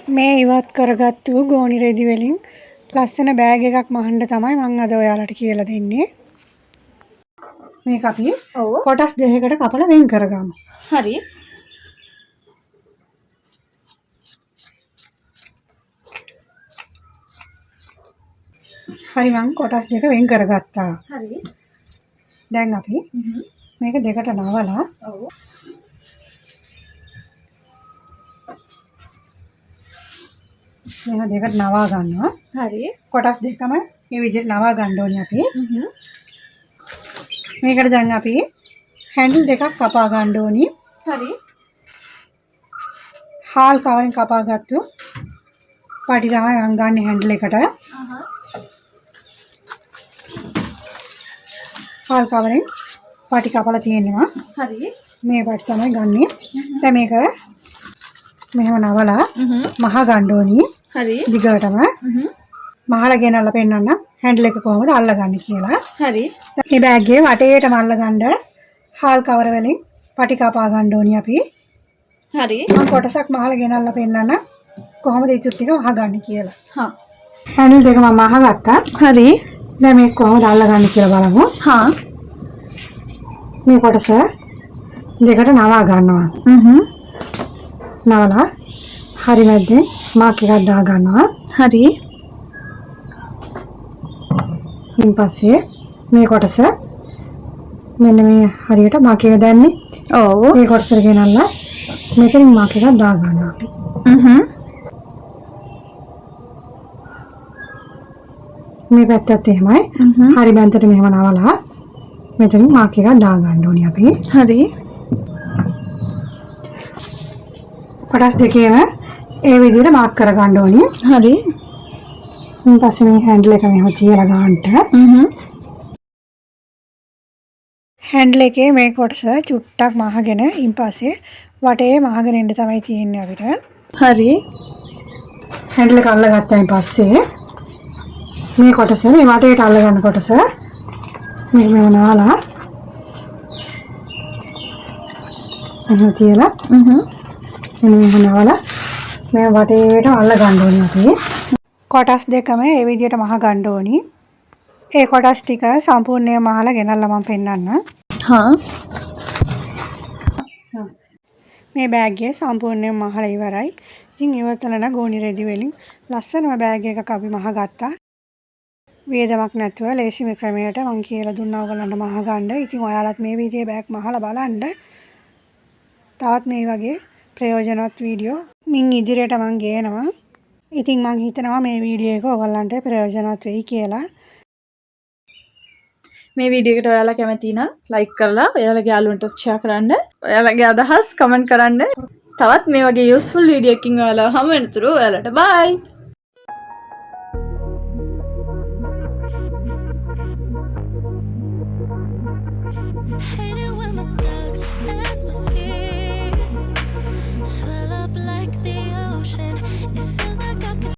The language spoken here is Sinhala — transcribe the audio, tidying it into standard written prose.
මේ ඉවත් කරගත්තු ගෝනි රෙදි වලින් ලස්සන බෑග් එකක් මහන්න තමයි මම අද ඔයාලට කියලා දෙන්නේ. මේක අපි කොටස් දෙකකට කපලා වෙන් කරගමු. හරි. හරි මම කොටස් දෙක වෙන් කරගත්තා. හරි. දැන් අපි මේක දෙකට නවලා මේක දෙකට නවා ගන්නවා. හරි. කොටස් දෙකම මේ විදිහට නවා ගන්න ඕනේ අපි. මේකට දැන් අපි හැන්ඩල් දෙකක් කපා ගන්න ඕනේ. හරි. හාල් කවරෙන් කපාගත්තු පටි තමයි මම ගන්න හැන්ඩල් එකට. හාල් කවරෙන් පටි කපලා තියෙනවා. හරි. මේ පටි තමයි ගන්නෙ. දැන් මේක මෙහෙම නවලා මහ ගන්න ඕනේ. හරි. දිගටම මහලා ගෙනල්ලා පෙන්නන්න හැන්ඩල් එක කොහොමද අල්ලගන්නේ කියලා. හරි. මේ බෑග් එකේ වටේටම අල්ලගන්න හාල් කවර වලින් පටි කපා ගන්න ඕනේ අපි. හරි. මම කොටසක් මහලා ගෙනල්ලා පෙන්නන්න කොහොමද ඉතුරු ටික වහගන්නේ කියලා. හා. හැන්ඩල් දෙක මම අහගත්තා. හරි. දැන් මේක කොහොමද අල්ලගන්නේ කියලා බලමු. හා. මේ කොටස දෙකට නවා ගන්නවා. නවලා හරි මැද්දෙන් මාක් එකක් දා ගන්නවා. හරි. ඊට පස්සේ මේ කොටස මෙන්න මේ හරියට මාක් එක දැම්මේ. ඔව්. මේ කොටසට ගෙනල්ලා මෙතනින් මාක් එකක් දා ගන්නවා අපි. මේ පැත්තත් එහෙමයි. හරි මැද්දට මෙහෙම නවලා මෙතනින් මාක් එකක් දා ගන්න ඕනේ අපි. හරි. කොටස් දෙකේම ඒ විදිහට මාක් කර ගන්න ඕනේ. හරි. ඊට පස්සේ මේ හැන්ඩල් එක මෙහෙම තියලා ගන්නට. හැන්ඩල් එකේ මේ කොටස චුට්ටක් මහගෙන ඊට පස්සේ වටේ මහගෙන ඉන්න තමයි තියෙන්නේ අපිට. හරි. හැන්ඩල් එක අල්ලගත්තාන් පස්සේ මේ කොටස මේ වටේට අල්ලගන්න කොටස මෙහෙම නවලා එහෙම තියලා මෙහෙම නවලා මේ වටේට අල්ලගන්න ඕනේ අපි. කොටස් දෙකම ඒ විදිහට මහ ගන්න ඕනි. ඒ කොටස් ටික සම්පූර්ණයෙන් මහලා ගෙනල්ලා මම පෙන්නන්න. හා. මේ බෑග් එක සම්පූර්ණයෙන් මහලා ඉවරයි. ඉතින් ඉවතලන ගෝනි රෙදි වලින් ලස්සනම බෑග් එකක් අපි මහ ගත්තා. වේදමක් නැතුව ලේසිම ක්‍රමයට මම කියලා දුන්නා ඔයගලන්ට මහ ගන්න. ඉතින් ඔයාලත් මේ විදිහේ බෑග් මහලා බලන්න. තවත් මේ වගේ ප්‍රයෝජනවත් වීඩියෝ මින් ඉදිරියට මම ගේනවා. ඉතින් මම හිතනවා මේ වීඩියෝ එක ඔයගලන්ට ප්‍රයෝජනවත් වෙයි කියලා. මේ වීඩියෝ එකට ඔයාලා කැමති නම් ලයික් කරලා ඔයාලගේ යාළුවන්ට ෂෙයා කරන්න. ඔයාලගේ අදහස් කමෙන්ට් කරන්න. තවත් මේ වගේ යූස්ෆුල් වීඩියෝ එකකින් ඔයාලා හමු වෙනතුරු ඔයාලට බයි. Hate it when my doubts and my